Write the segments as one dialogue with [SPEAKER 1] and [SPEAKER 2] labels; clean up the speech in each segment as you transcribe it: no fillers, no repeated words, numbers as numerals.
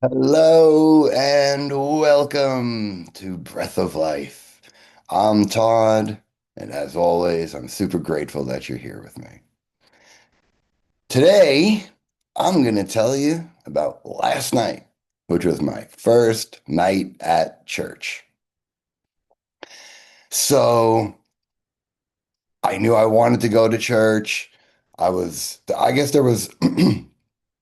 [SPEAKER 1] Hello and welcome to Breath of Life. I'm Todd, and as always, I'm super grateful that you're here with me. Today, I'm going to tell you about last night, which was my first night at church. So, I knew I wanted to go to church. I guess there was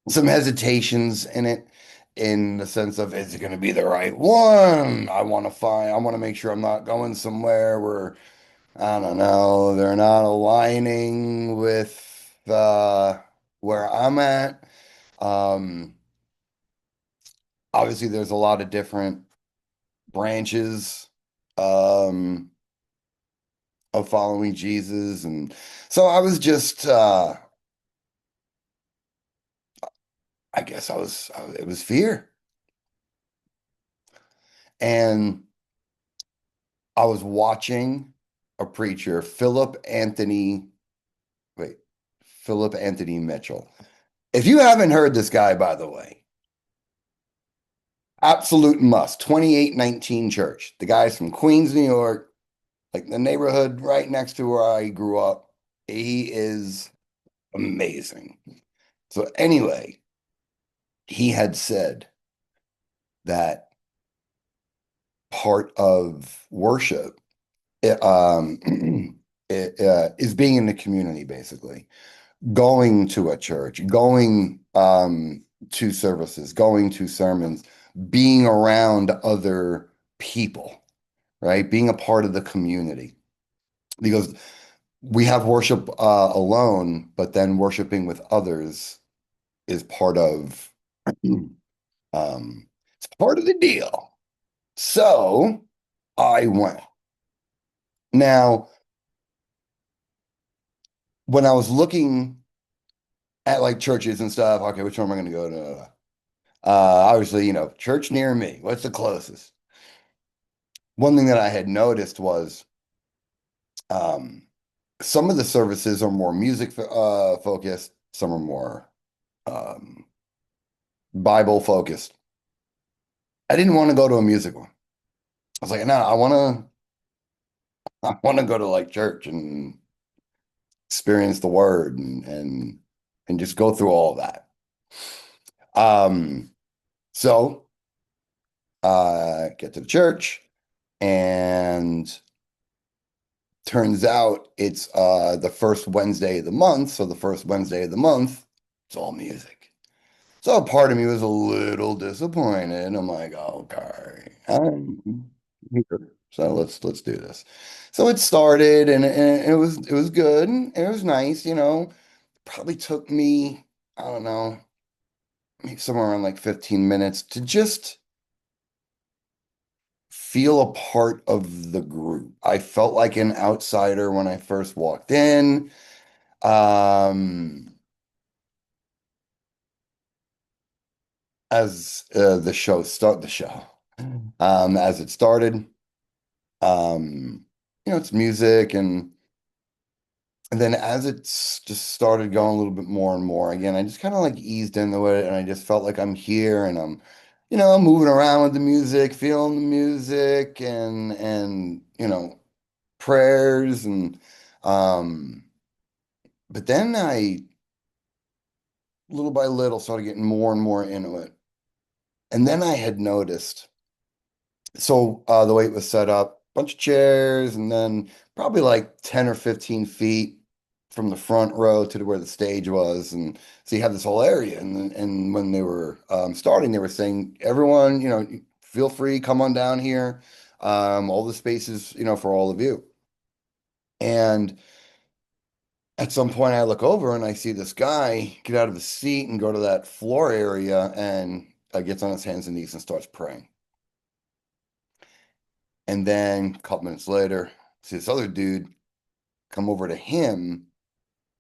[SPEAKER 1] some hesitations in it, in the sense of, is it going to be the right one? I want to make sure I'm not going somewhere where, I don't know, they're not aligning with where I'm at. Um, Obviously, there's a lot of different branches um, of following Jesus. And so I was just, I guess it was fear. And I was watching a preacher, wait, Philip Anthony Mitchell. If you haven't heard this guy, by the way, absolute must. 2819 Church. The guy's from Queens, New York, like the neighborhood right next to where I grew up. He is amazing. So, anyway, he had said that part of worship is being in the community, basically. Going to a church, going to services, going to sermons, being around other people, right? Being a part of the community. Because we have worship alone, but then worshiping with others is part of it's part of the deal. So I went. Now, when I was looking at like churches and stuff, okay, which one am I going to go to? Obviously, church near me. What's the closest? One thing that I had noticed was um, some of the services are more music focused, some are more um, Bible focused. I didn't want to go to a music one. I was like, no, I want to go to like church and experience the word and just go through all of that. Um, so get to the church and turns out it's the first Wednesday of the month. So the first Wednesday of the month, it's all music. So part of me was a little disappointed. I'm like, okay, here. So let's do this. So it started and it was good. And it was nice. Probably took me, I don't know, maybe somewhere around like 15 minutes to just feel a part of the group. I felt like an outsider when I first walked in. Um, as the show, as it started, it's music and then as it's just started going a little bit more and more, again, I just kind of like eased into it and I just felt like I'm here and I'm moving around with the music, feeling the music and prayers and um, but then I little by little started getting more and more into it. And then I had noticed, so the way it was set up, bunch of chairs, and then probably like 10 or 15 feet from the front row to where the stage was. And so you have this whole area. And when they were starting, they were saying, everyone, feel free, come on down here. All the spaces, for all of you. And at some point, I look over and I see this guy get out of his seat and go to that floor area and gets on his hands and knees and starts praying. And then a couple minutes later, see this other dude come over to him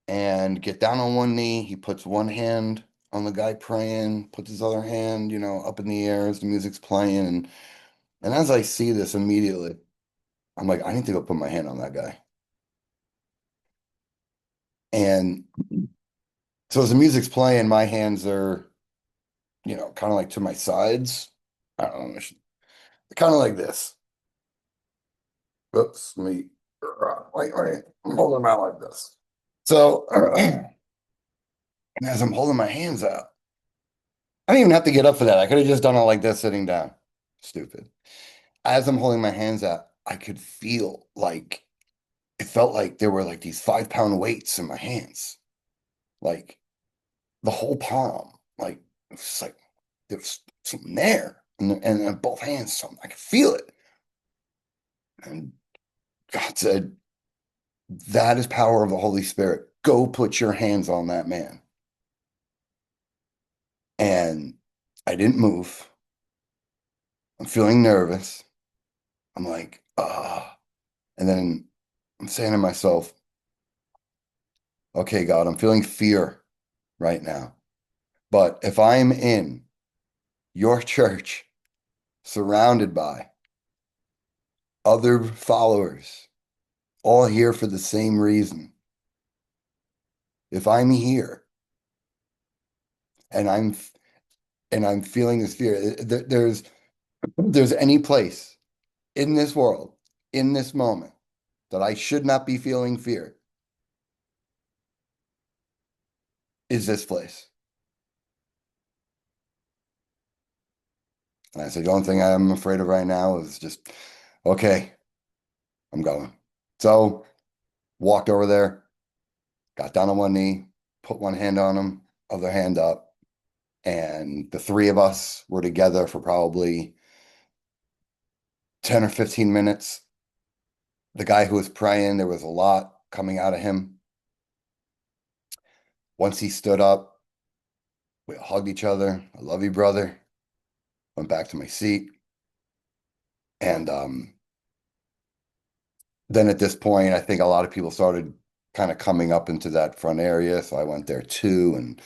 [SPEAKER 1] and get down on one knee. He puts one hand on the guy praying, puts his other hand, up in the air as the music's playing. And as I see this immediately, I'm like, I need to go put my hand on that guy. And so as the music's playing, my hands are kind of like to my sides. I don't know, kind of like this. Oops, let me, wait, I'm holding them out like this. So, and as I'm holding my hands out, I didn't even have to get up for that. I could have just done it like this, sitting down. Stupid. As I'm holding my hands out, I could feel like it felt like there were like these 5 pound weights in my hands, like the whole palm. Like it was like there was something there, and both hands, something I could feel it. And God said, "That is power of the Holy Spirit. Go put your hands on that man." And I didn't move. I'm feeling nervous. I'm like, ah. And then I'm saying to myself, okay, God, I'm feeling fear right now. But if I'm in your church, surrounded by other followers, all here for the same reason, if I'm here and I'm feeling this fear, there's any place in this world, in this moment, that I should not be feeling fear, is this place. And I said, the only thing I'm afraid of right now is just, okay, I'm going. So walked over there, got down on one knee, put one hand on him, other hand up, and the three of us were together for probably 10 or 15 minutes. The guy who was praying, there was a lot coming out of him. Once he stood up, we hugged each other. I love you, brother. Went back to my seat. And then at this point, I think a lot of people started kind of coming up into that front area. So I went there too. And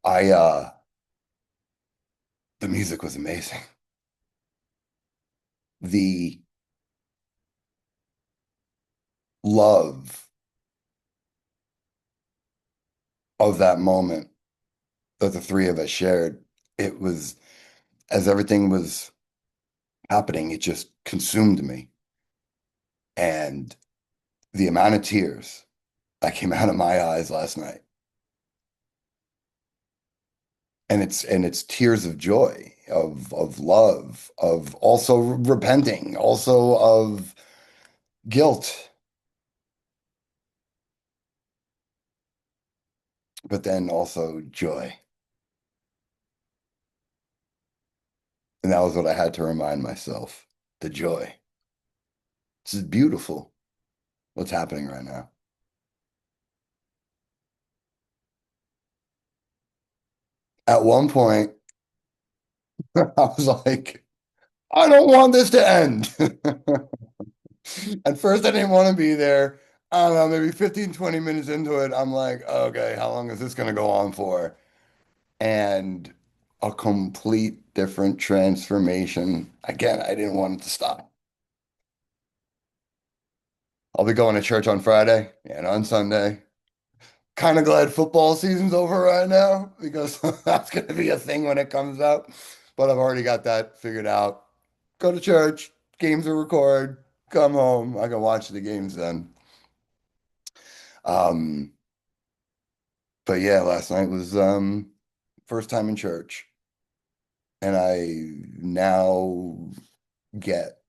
[SPEAKER 1] I, the music was amazing. The love of that moment that the three of us shared, it was, as everything was happening, it just consumed me. And the amount of tears that came out of my eyes last night, and it's tears of joy, of love, of also repenting, also of guilt, but then also joy. And that was what I had to remind myself, the joy. This is beautiful, what's happening right now. At one point, I was like, I don't want this to end. At first, I didn't want to be there. I don't know, maybe 15, 20 minutes into it, I'm like, okay, how long is this going to go on for? And a complete different transformation. Again, I didn't want it to stop. I'll be going to church on Friday and on Sunday. Kind of glad football season's over right now because that's going to be a thing when it comes up. But I've already got that figured out. Go to church, games are recorded, come home. I can watch the games then. Um, but yeah, last night was first time in church, and I now get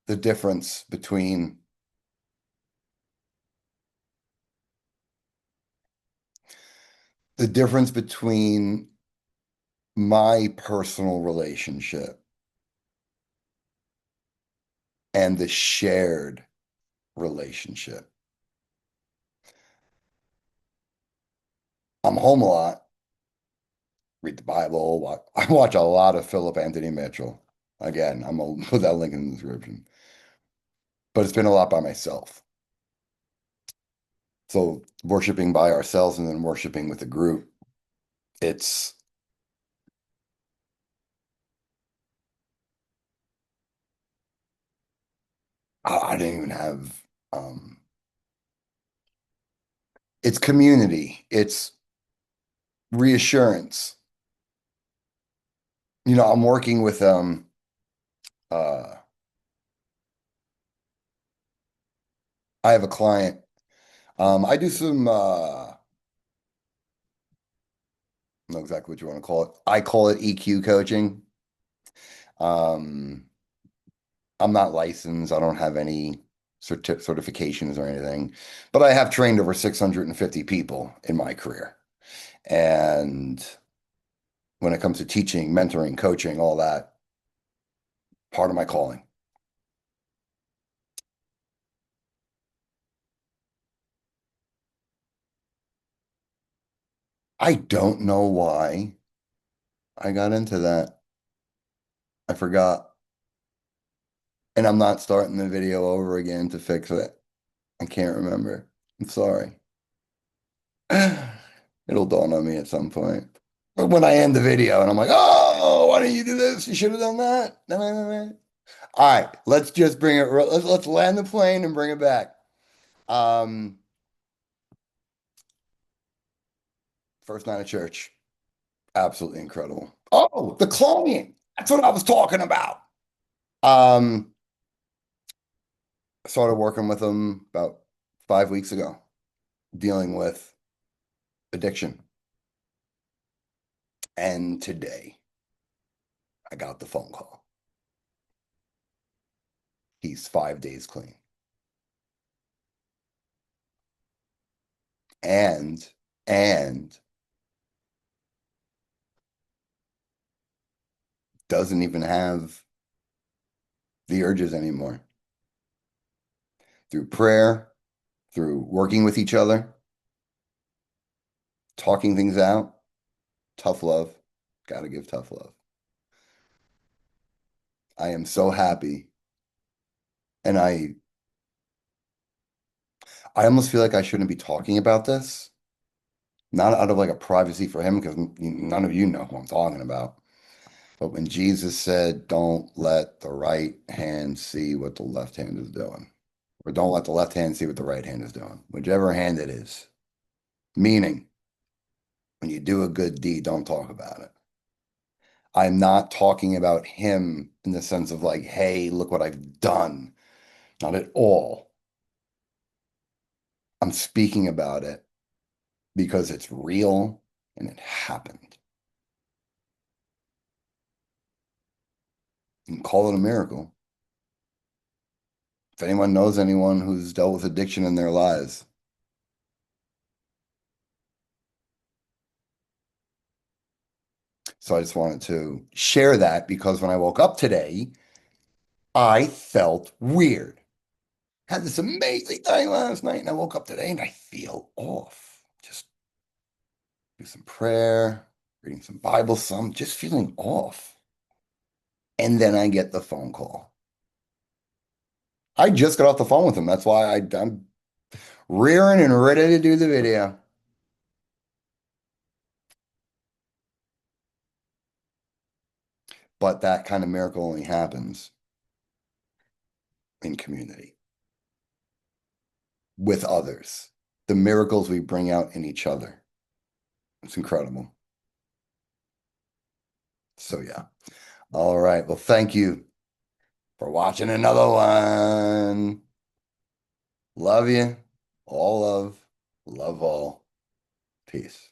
[SPEAKER 1] the difference between my personal relationship and the shared relationship. I'm home a lot, read the Bible, I watch a lot of Philip Anthony Mitchell. Again, I'm gonna put that link in the description. But it's been a lot by myself. So worshiping by ourselves and then worshiping with a group, it's I didn't even have it's community. It's reassurance. I'm working with uh I have a client. I do some I don't know exactly what you want to call it. I call it EQ coaching. Um, I'm not licensed. I don't have any certifications or anything, but I have trained over 650 people in my career. And when it comes to teaching, mentoring, coaching, all that, part of my calling. I don't know why I got into that. I forgot. And I'm not starting the video over again to fix it. I can't remember. I'm sorry. It'll dawn on me at some point. But when I end the video and I'm like, oh, why didn't you do this? You should have done that. No, no, no, no. All right, let's just bring it. Let's land the plane and bring it back. Um, First night of church, absolutely incredible. Oh, the cloning. That's what I was talking about. Um, I started working with them about 5 weeks ago, dealing with addiction. And today I got the phone call. He's 5 days clean. And and doesn't even have the urges anymore. Through prayer, through working with each other, talking things out, tough love. Got to give tough love. I am so happy. And I almost feel like I shouldn't be talking about this, not out of like a privacy for him, because none of you know who I'm talking about. But when Jesus said, don't let the right hand see what the left hand is doing, or don't let the left hand see what the right hand is doing, whichever hand it is, meaning when you do a good deed, don't talk about it. I'm not talking about him in the sense of like, hey, look what I've done. Not at all. I'm speaking about it because it's real and it happened. You can call it a miracle. If anyone knows anyone who's dealt with addiction in their lives. So I just wanted to share that because when I woke up today, I felt weird. Had this amazing day last night, and I woke up today and I feel off. Just do some prayer, reading some Bible, some just feeling off. And then I get the phone call. I just got off the phone with him. That's why I'm rearing and ready to do the video. But that kind of miracle only happens in community with others. The miracles we bring out in each other. It's incredible. So, yeah. All right. Well, thank you for watching another one. Love you. All love. Love all. Peace.